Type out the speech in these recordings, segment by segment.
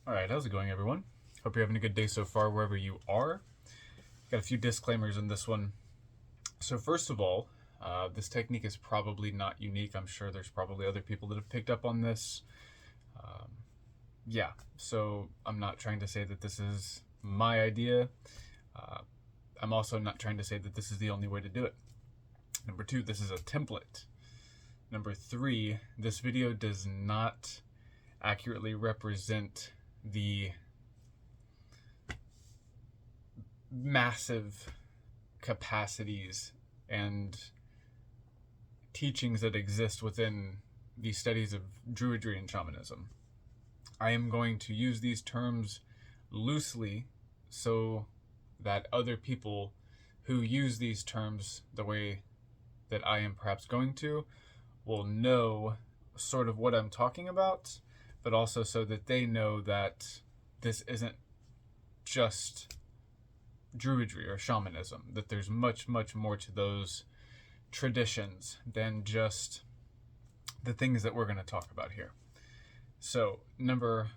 Alright, how's it going, everyone? Hope you're having a good day so far wherever you are. Got a few disclaimers in this one. So first of all, this technique is probably not unique. I'm sure there's probably other people that have picked up on this. Yeah, so I'm not trying to say that this is my idea. I'm also not trying to say that this is the only way to do it. Number two, this is a template. Number three, this video does not accurately represent the massive capacities and teachings that exist within the studies of Druidry and Shamanism. I am going to use these terms loosely so that other people who use these terms the way that I am perhaps going to will know sort of what I'm talking about, but also so that they know that this isn't just Druidry or shamanism, that there's much, much more to those traditions than just the things that we're going to talk about here. So, number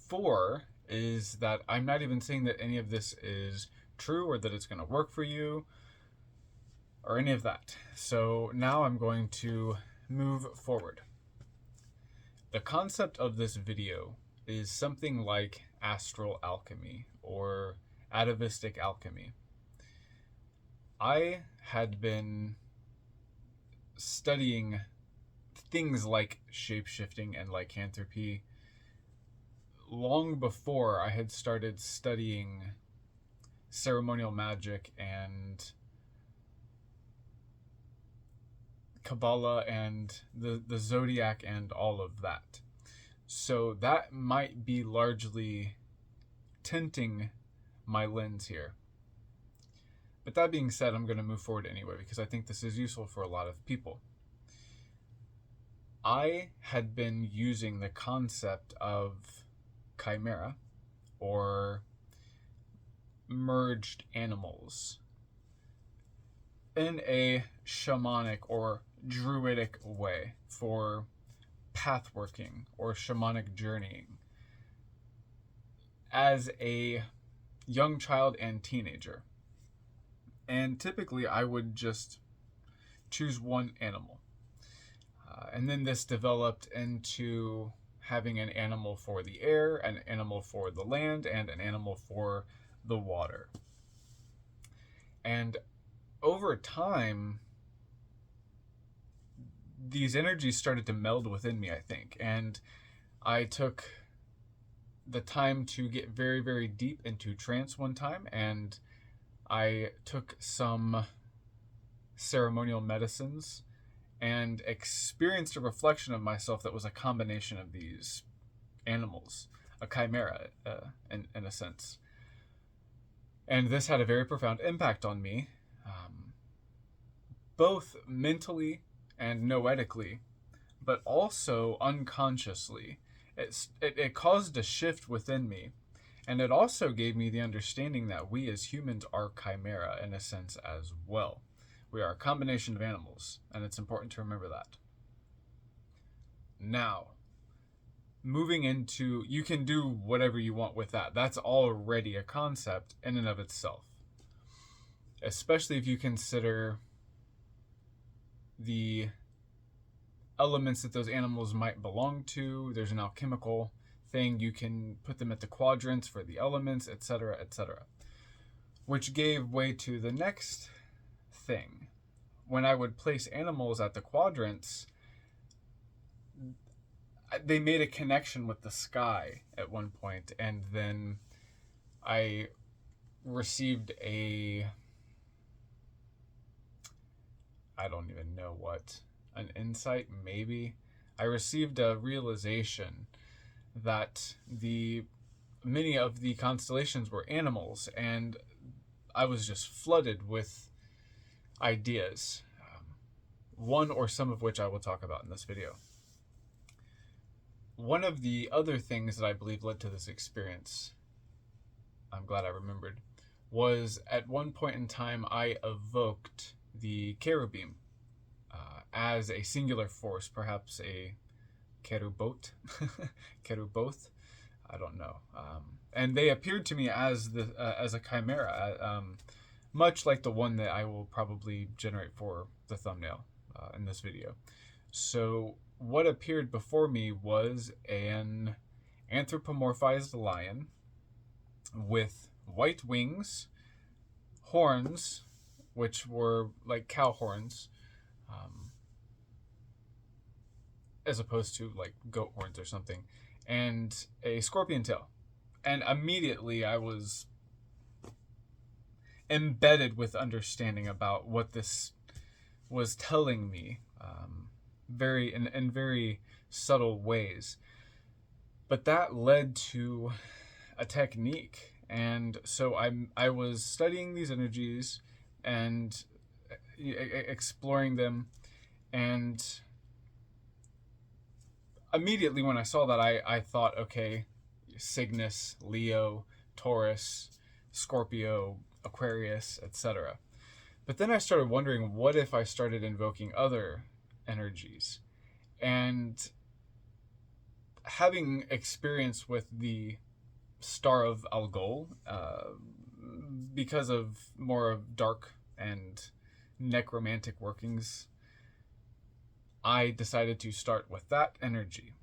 4 is that I'm not even saying that any of this is true or that it's going to work for you or any of that. So now I'm going to move forward. The concept of this video is something like astral alchemy or atavistic alchemy. I had been studying things like shapeshifting and lycanthropy long before I had started studying ceremonial magic and Qabalah and the zodiac and all of that. So that might be largely tinting my lens here. But that being said, I'm going to move forward anyway because I think this is useful for a lot of people. I had been using the concept of chimera or merged animals in a shamanic or druidic way for pathworking or shamanic journeying as a young child and teenager. And typically I would just choose one animal. And then this developed into having an animal for the air, an animal for the land, and an animal for the water. And over time, these energies started to meld within me, I think. And I took the time to get very, very deep into trance one time, and I took some ceremonial medicines and experienced a reflection of myself that was a combination of these animals, a chimera in a sense. And this had a very profound impact on me, both mentally and noetically, but also unconsciously. It caused a shift within me, and it also gave me the understanding that we as humans are chimera in a sense as well. We are a combination of animals, and it's important to remember that. Now, moving into, you can do whatever you want with that. That's already a concept in and of itself. Especially if you consider the elements that those animals might belong to. There's an alchemical thing. You can put them at the quadrants for the elements, etc., etc. Which gave way to the next thing. When I would place animals at the quadrants, they made a connection with the sky at one point, and then I received I don't even know what, an insight maybe. I received a realization that many of the constellations were animals, and I was just flooded with ideas, one or some of which I will talk about in this video. One of the other things that I believe led to this experience, I'm glad I remembered, was at one point in time I evoked the cherubim as a singular force, perhaps a cherubot, cheruboth, I don't know. And they appeared to me as a chimera, much like the one that I will probably generate for the thumbnail in this video. So what appeared before me was an anthropomorphized lion with white wings, horns, which were like cow horns, as opposed to like goat horns or something, and a scorpion tail. And immediately I was embedded with understanding about what this was telling me, in very subtle ways. But that led to a technique, and so I was studying these energies and exploring them, and immediately when I saw that, I thought, okay, Cygnus, Leo, Taurus, Scorpio, Aquarius, etc. But then I started wondering, what if I started invoking other energies? And having experience with the Star of Algol, because of more of dark and necromantic workings, I decided to start with that energy,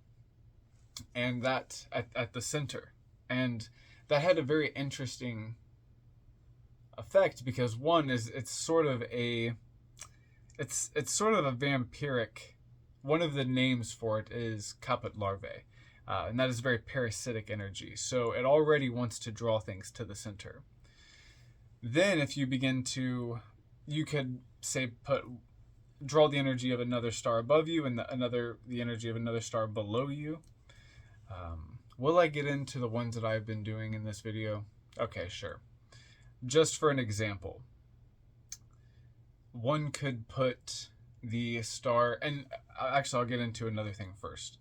and that at the center. And that had a very interesting effect, because one is it's sort of a vampiric. One of the names for it is caput larvae, and that is very parasitic energy. So it already wants to draw things to the center. Then if you begin to, you could say draw the energy of another star above you and the energy of another star below you. Will I get into the ones that I've been doing in this video? Okay, sure. Just for an example, one could put the star, and actually I'll get into another thing first.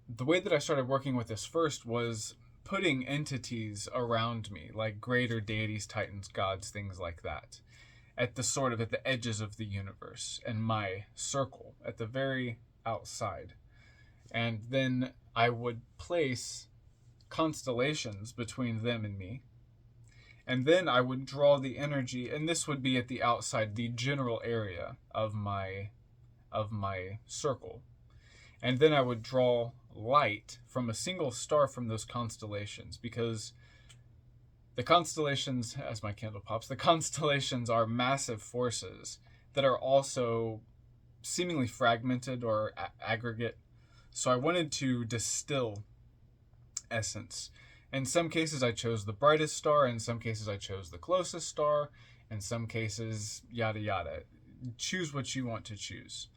The way that I started working with this first was putting entities around me, like greater deities, titans, gods, things like that, at the edges of the universe, and my circle at the very outside. And then I would place constellations between them and me. And then I would draw the energy, and this would be at the outside, the general area of my circle. And then I would draw light from a single star from those constellations, because the constellations, as my candle pops, the constellations are massive forces that are also seemingly fragmented or aggregate. So I wanted to distill essence. In some cases I chose the brightest star, in some cases I chose the closest star, in some cases yada yada. Choose what you want to choose.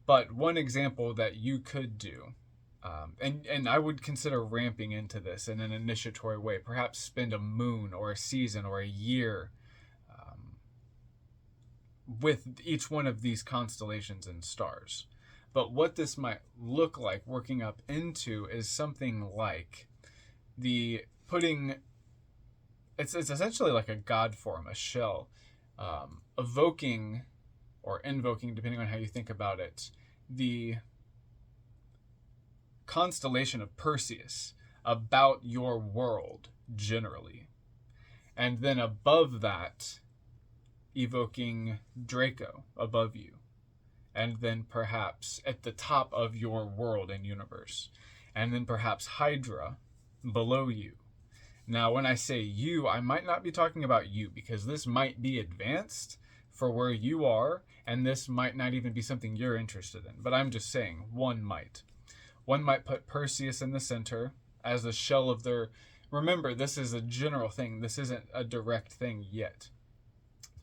But one example that you could do, and I would consider ramping into this in an initiatory way, perhaps spend a moon or a season or a year with each one of these constellations and stars. But what this might look like working up into is something like it's essentially like a god form, a shell, evoking or invoking, depending on how you think about it, the constellation of Perseus about your world generally. And then above that, evoking Draco above you. And then perhaps at the top of your world and universe. And then perhaps Hydra below you. Now, when I say you, I might not be talking about you, because this might be advanced for where you are, and this might not even be something you're interested in. But I'm just saying, one might. One might put Perseus in the center as a shell of their... Remember, this is a general thing. This isn't a direct thing yet.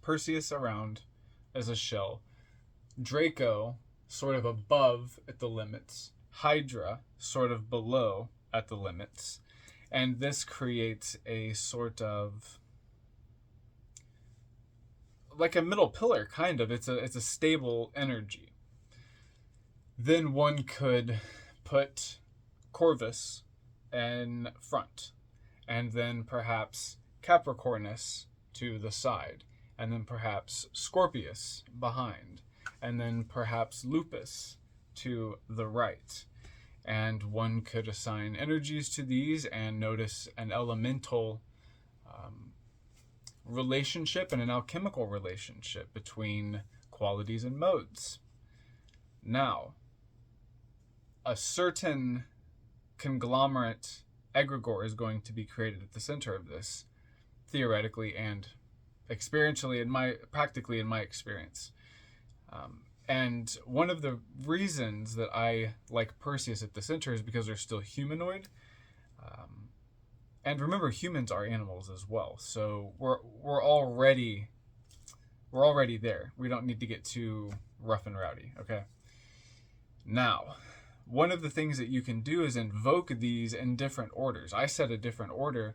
Perseus around as a shell. Draco sort of above at the limits. Hydra sort of below at the limits. And this creates a sort of... like a middle pillar, kind of. It's a stable energy. Then one could put Corvus in front, and then perhaps Capricornus to the side, and then perhaps Scorpius behind, and then perhaps Lupus to the right. And one could assign energies to these and notice an elemental relationship and an alchemical relationship between qualities and modes. Now, a certain conglomerate egregore is going to be created at the center of this, theoretically and experientially, practically in my experience. And one of the reasons that I like Perseus at the center is because they're still humanoid. And remember, humans are animals as well, so we're already there. We don't need to get too rough and rowdy, okay? Now, one of the things that you can do is invoke these in different orders. I set a different order.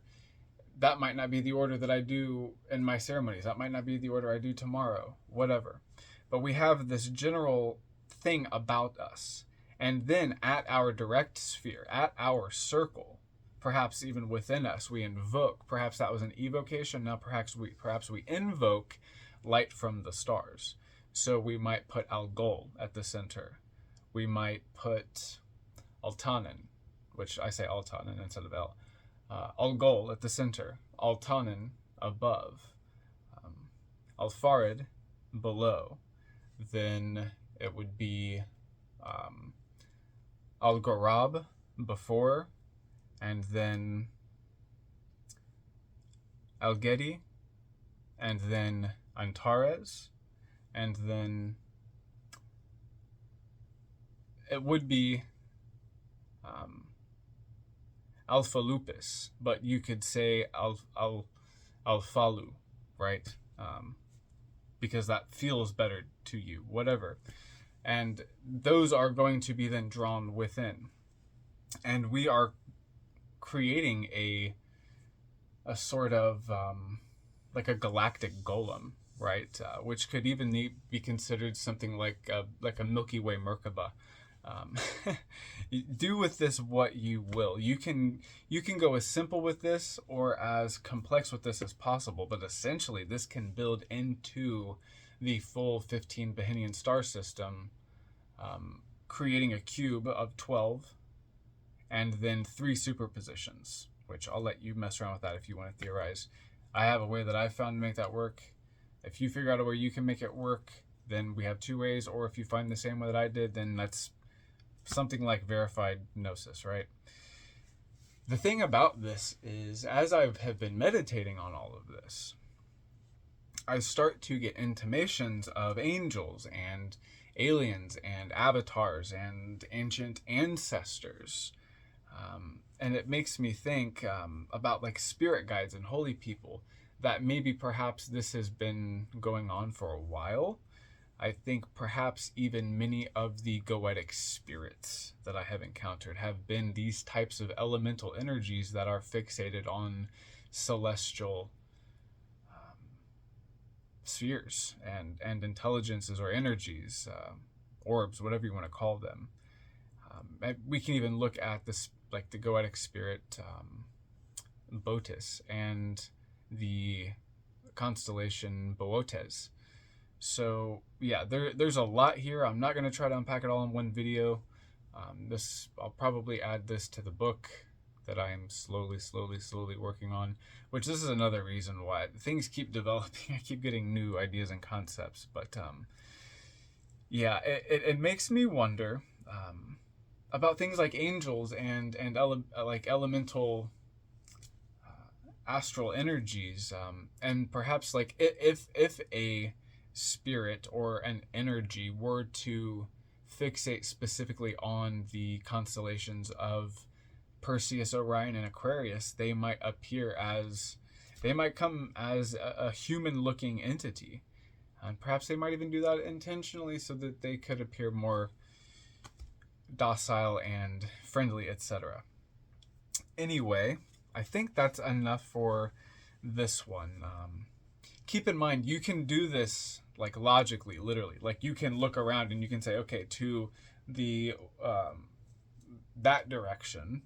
That might not be the order that I do in my ceremonies. That might not be the order I do tomorrow, whatever. But we have this general thing about us. And then at our direct sphere, at our circle, perhaps even within us, we invoke. Perhaps that was an evocation. Now perhaps we invoke light from the stars. So we might put Algol at the center. We might put Altanen, which I say Altanen instead of El. Algol at the center. Altanen above. Alfarid below. Then it would be Algorab before, and then Algedi, and then Antares, and then it would be Alpha Lupus, but you could say Alfalu, right? Because that feels better to you, whatever. And those are going to be then drawn within. And we are creating a sort of like a galactic golem, right? Which could even be considered something like a Milky Way Merkaba. Do with this what you will. You can go as simple with this or as complex with this as possible, but essentially this can build into the full 15 Bahinian star system, creating a cube of 12 and then 3 superpositions, which I'll let you mess around with that if you want to theorize. I have a way that I've found to make that work. If you figure out a way you can make it work, then we have 2 ways, or if you find the same way that I did, then that's something like verified gnosis, right? The thing about this is, as I have been meditating on all of this, I start to get intimations of angels and aliens and avatars and ancient ancestors. And it makes me think about like spirit guides and holy people, that maybe perhaps this has been going on for a while. I think perhaps even many of the Goetic spirits that I have encountered have been these types of elemental energies that are fixated on celestial spheres and intelligences or energies, orbs, whatever you want to call them. We can even look at this, like the Goetic spirit Botis and the constellation Bootes. So yeah, there's a lot here. I'm not going to try to unpack it all in one video. I'll probably add this to the book that I am slowly working on, which this is another reason why things keep developing. I keep getting new ideas and concepts, but yeah, it makes me wonder about things like angels and like elemental astral energies, and perhaps like if a spirit or an energy were to fixate specifically on the constellations of Perseus, Orion, and Aquarius, they might come as a human-looking entity, and perhaps they might even do that intentionally so that they could appear more docile and friendly, etc. Anyway, I think that's enough for this one. Keep in mind, you can do this like logically, literally. Like you can look around and you can say, okay, to the that direction,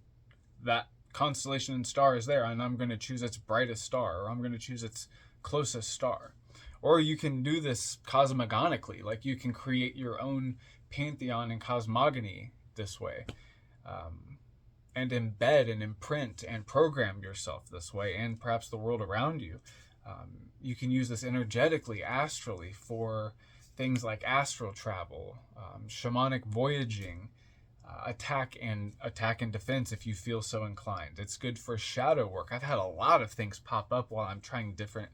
that constellation and star is there, and I'm going to choose its brightest star, or I'm going to choose its closest star. Or you can do this cosmogonically, like you can create your own pantheon and cosmogony this way. and embed and imprint and program yourself this way, and perhaps the world around you. You can use this energetically, astrally, for things like astral travel, shamanic voyaging, attack and defense if you feel so inclined. It's good for shadow work. I've had a lot of things pop up while I'm trying different.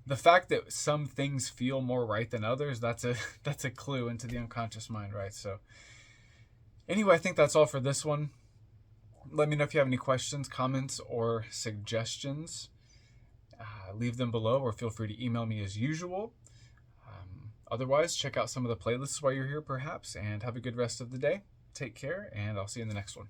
The fact that some things feel more right than others, that's a clue into the unconscious mind, right? So anyway, I think that's all for this one. Let me know if you have any questions, comments, or suggestions. Leave them below, or feel free to email me as usual. Otherwise, check out some of the playlists while you're here, perhaps, and have a good rest of the day. Take care, and I'll see you in the next one.